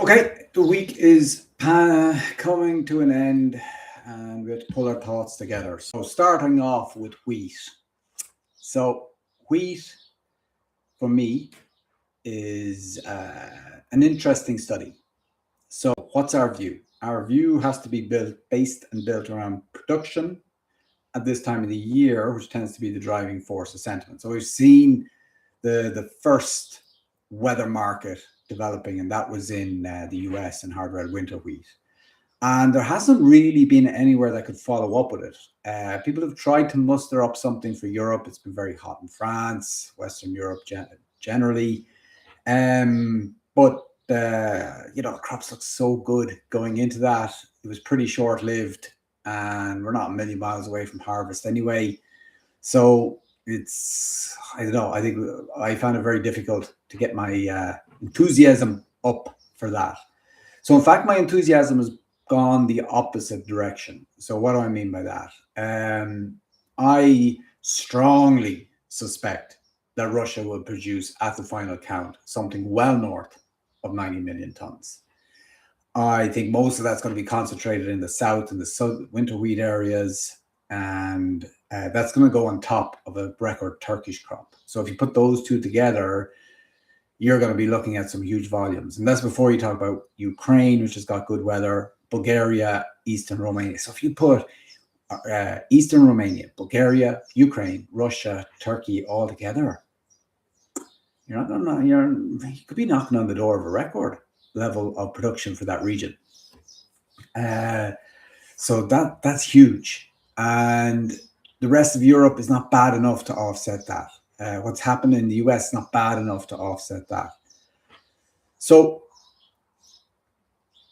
Okay, the week is coming to an end and we have to pull our thoughts together. So, starting off with wheat. So, wheat for me is an interesting study. So, what's our view? Our view has to be based and built around production at this time of the year, which tends to be the driving force of sentiment. So, we've seen the first weather market developing, and that was in the US and hard red winter wheat. And there hasn't really been anywhere that could follow up with it. People have tried to muster up something for Europe. It's been very hot in France, Western Europe generally. But crops look so good going into that. It was pretty short lived, and we're not a million miles away from harvest anyway. So I don't know. I think I found it very difficult to get my enthusiasm up for that. So, in fact, my enthusiasm has gone the opposite direction. So, what do I mean by that? I strongly suspect that Russia will produce at the final count something well north of 90 million tons. I think most of that's going to be concentrated in the south and the winter wheat areas, and that's going to go on top of a record Turkish crop. So if you put those two together, you're going to be looking at some huge volumes. And that's before you talk about Ukraine, which has got good weather, Bulgaria, Eastern Romania. So if you put Eastern Romania, Bulgaria, Ukraine, Russia, Turkey all together, you could be knocking on the door of a record level of production for that region. So that's huge. And the rest of Europe is not bad enough to offset that. What's happened in the US is not bad enough to offset that. So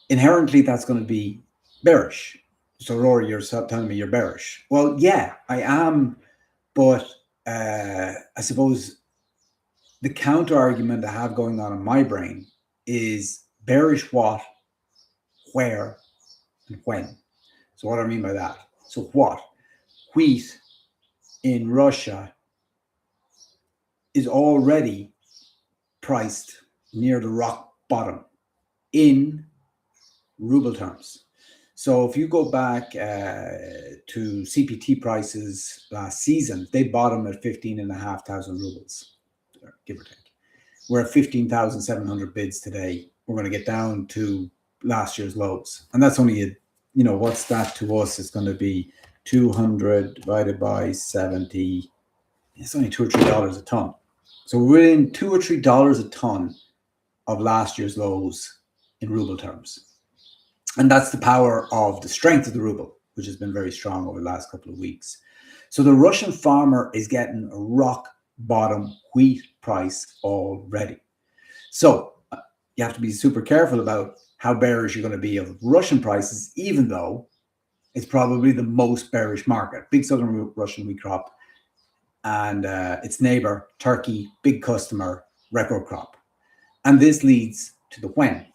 inherently, that's going to be bearish. So Rory, you're telling me you're bearish. Well, yeah, I am. But I suppose the counter argument I have going on in my brain is bearish what, where, and when. So what do I mean by that? So what? Wheat in Russia is already priced near the rock bottom in ruble terms. So if you go back to CPT prices last season, they bottomed at 15,500 rubles, give or take. We're at 15,700 bids today. We're going to get down to last year's lows. And that's only, what's that to us? It's going to be 200 divided by 70. It's only $2 or $3 a ton. So we're in $2 or $3 a ton of last year's lows in ruble terms. And that's the power of the strength of the ruble, which has been very strong over the last couple of weeks. So the Russian farmer is getting a rock bottom wheat price already. So you have to be super careful about how bearish you're going to be of Russian prices, even though it's probably the most bearish market. Big southern Russian wheat crop and its neighbor, Turkey, big customer, record crop. And this leads to the when.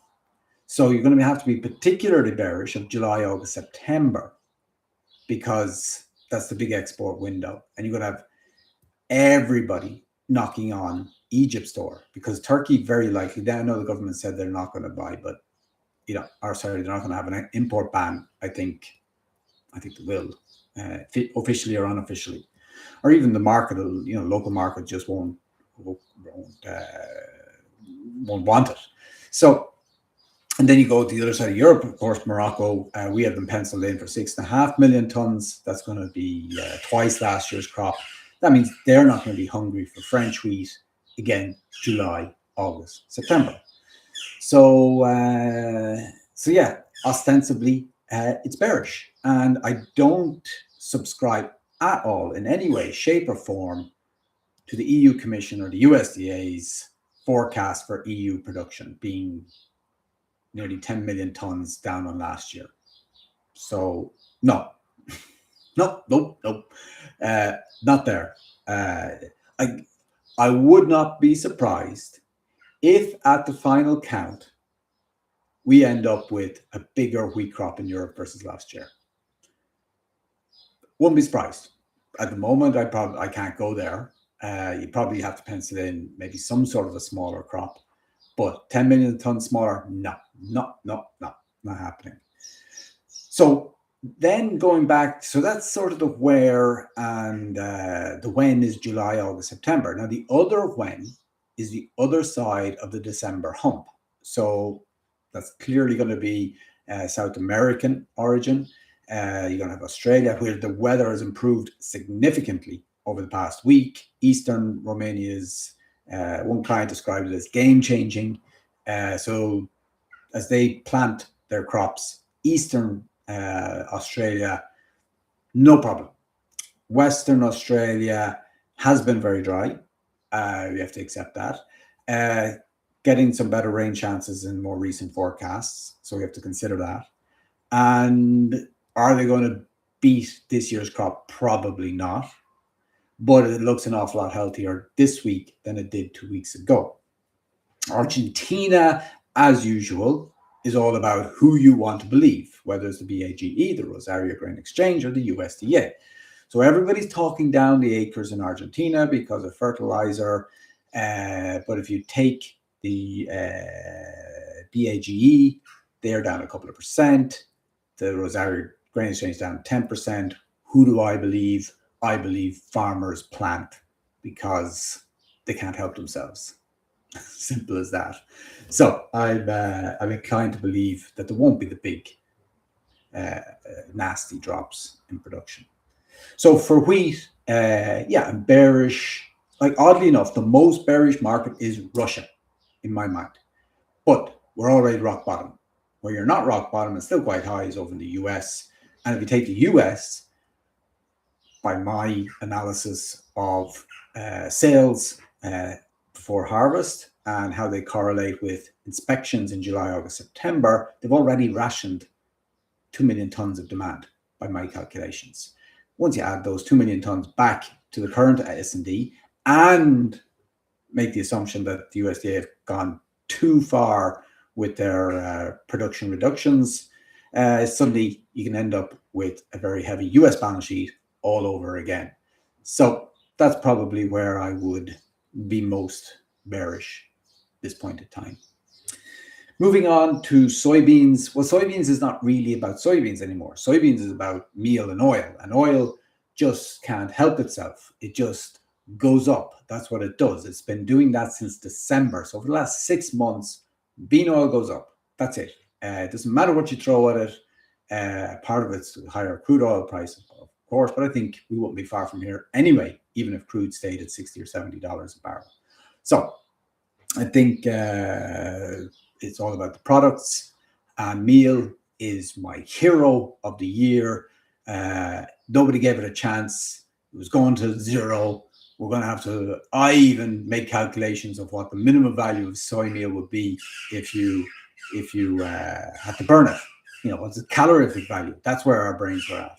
So you're going to have to be particularly bearish of July, August, September, because that's the big export window. And you're going to have everybody knocking on Egypt's door, because Turkey very likely, I know the government said they're not going to buy, but they're not going to have an import ban. I think they will, officially or unofficially, or even the market, local market just won't want it. So, and then you go to the other side of Europe, of course, Morocco. We have them penciled in for 6.5 million tons. That's going to be twice last year's crop. That means they're not going to be hungry for French wheat again, July, August, September. So yeah, ostensibly, it's bearish. And I don't subscribe at all in any way, shape or form to the EU Commission or the USDA's forecast for EU production being nearly 10 million tons down on last year. So no, not there. I would not be surprised if at the final count we end up with a bigger wheat crop in Europe versus last year. Wouldn't be surprised. At the moment, I can't go there. You probably have to pencil in maybe some sort of a smaller crop. But 10 million tons smaller, no, not happening. So then going back, so that's sort of the where, and the when is July, August, September. Now the other when is the other side of the December hump. So that's clearly going to be South American origin. You're going to have Australia, where the weather has improved significantly over the past week. Eastern Romania's one client described it as game changing. So as they plant their crops, Eastern Australia, no problem. Western Australia has been very dry. We have to accept that. Getting some better rain chances in more recent forecasts, so we have to consider that. And are they going to beat this year's crop? Probably not. But it looks an awful lot healthier this week than it did 2 weeks ago. Argentina, as usual, is all about who you want to believe, whether it's the BAGE, the Rosario Grain Exchange, or the USDA. So everybody's talking down the acres in Argentina because of fertilizer. But if you take the BAGE, they're down a couple of percent. The Rosario Grain Exchange down 10%. Who do I believe? I believe farmers plant because they can't help themselves. Simple as that. So I'm inclined to believe that there won't be the big nasty drops in production. So for wheat, I'm bearish. Like, oddly enough, the most bearish market is Russia in my mind. But we're already rock bottom. Where you're not rock bottom and still quite high is over in the US. And if you take the US, by my analysis of sales before harvest and how they correlate with inspections in July, August, September, they've already rationed 2 million tons of demand by my calculations. Once you add those 2 million tons back to the current S&D and make the assumption that the USDA have gone too far with their production reductions, suddenly you can end up with a very heavy US balance sheet all over again. So that's probably where I would be most bearish at this point in time. Moving on to soybeans. Well, soybeans is not really about soybeans anymore. Soybeans is about meal and oil just can't help itself. It just goes up. That's what it does. It's been doing that since December. So for the last 6 months, bean oil goes up. That's it. It doesn't matter what you throw at it. Part of it's higher crude oil price, of course, but I think we wouldn't be far from here anyway, even if crude stayed at $60 or $70 a barrel. So I think it's all about the products. Meal is my hero of the year. Nobody gave it a chance. It was going to zero. We're going to have to, I even make calculations of what the minimum value of soy meal would be if you had to burn it. You know, what's the calorific value? That's where our brains were at.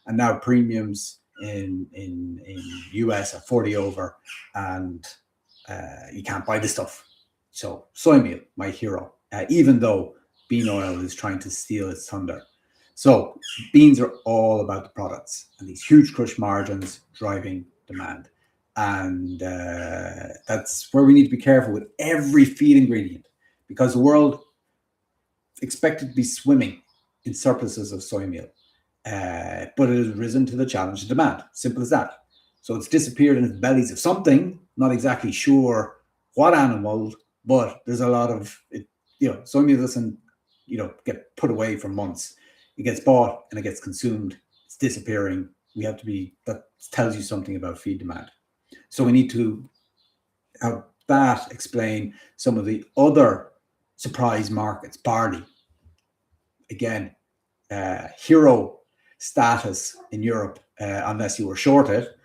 And now premiums in US are 40 over, and you can't buy the stuff. So soy meal, my hero, even though bean oil is trying to steal its thunder. So beans are all about the products and these huge crush margins driving demand. And that's where we need to be careful with every feed ingredient, because the world expected to be swimming in surpluses of soy meal. But it has risen to the challenge of demand. Simple as that. So it's disappeared in the bellies of something, not exactly sure what animal, but there's a lot of it. You know, soy meal doesn't, get put away for months. It gets bought and it gets consumed. It's disappearing. That tells you something about feed demand. So we need to have that explain some of the other surprise markets. Barley, again, hero status in Europe, unless you were short it,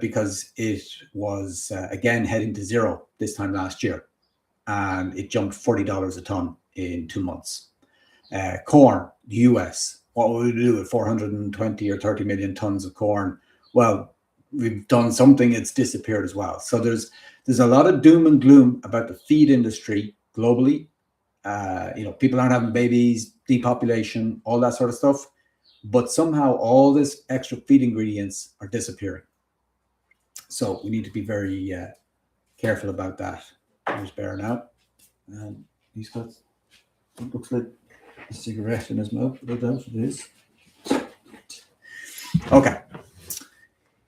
because it was again heading to zero this time last year, and it jumped $40 a ton in 2 months. Corn, the US, what would we do with 420 or 30 million tons of corn? Well, we've done something, it's disappeared as well. So there's a lot of doom and gloom about the feed industry globally. People aren't having babies, depopulation, all that sort of stuff. But somehow all this extra feed ingredients are disappearing. So we need to be very careful about that. Here's Bear now. And he's got, it looks like a cigarette in his mouth, but I doubt it is. Okay.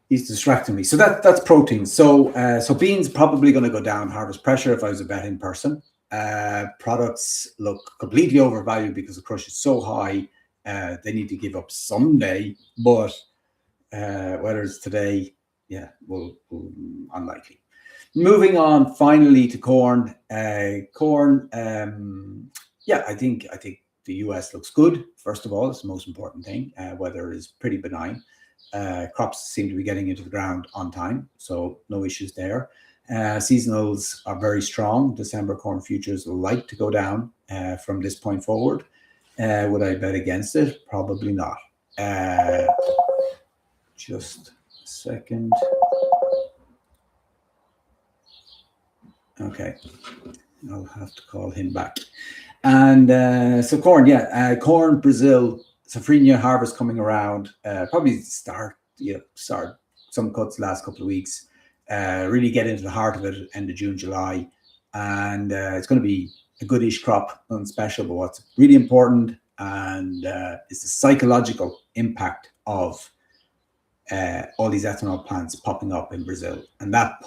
He's distracting me. So that's protein. So beans probably going to go down, harvest pressure, if I was a betting person. Products look completely overvalued because the crush is so high. They need to give up someday, but whether it's today, yeah, will unlikely. Moving on finally to corn. Corn, yeah, I think the US looks good. First of all, it's the most important thing. Weather is pretty benign. Crops seem to be getting into the ground on time, so no issues there. Seasonals are very strong. December corn futures will like to go down from this point forward. Would I bet against it? Probably not. Just a second. Okay, I'll have to call him back. And so corn, yeah, corn, Brazil, Safrinha harvest coming around. Probably start some cuts last couple of weeks. Really get into the heart of it end of June, July, and it's going to be a goodish crop, nothing special. But what's really important and is the psychological impact of all these ethanol plants popping up in Brazil, and that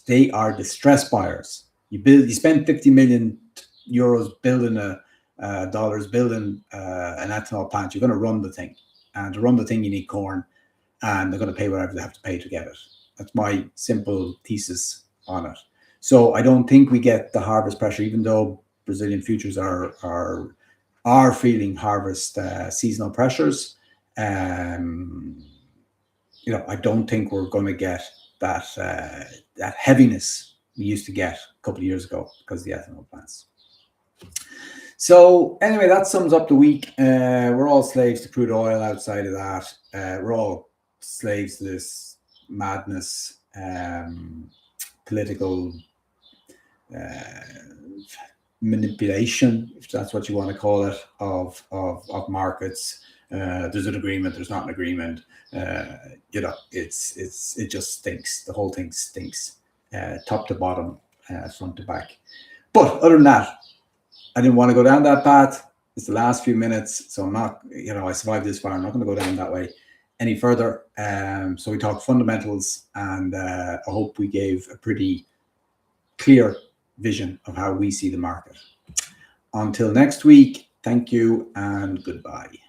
they are distress buyers. You spend 50 million euros building dollars building an ethanol plant. You're going to run the thing, and to run the thing you need corn, and they're going to pay whatever they have to pay to get it. That's my simple thesis on it. So I don't think we get the harvest pressure, even though Brazilian futures are feeling harvest seasonal pressures. I don't think we're going to get that heaviness we used to get a couple of years ago because of the ethanol plants. So anyway, that sums up the week. We're all slaves to crude oil. Outside of that, we're all slaves to this madness, political manipulation, if that's what you want to call it, of markets. There's an agreement. There's not an agreement. It just stinks. The whole thing stinks, top to bottom, front to back. But other than that, I didn't want to go down that path. It's the last few minutes, so I'm not. I survived this far. I'm not going to go down that way any further. So we talked fundamentals, and I hope we gave a pretty clear vision of how we see the market. Until next week, thank you and goodbye.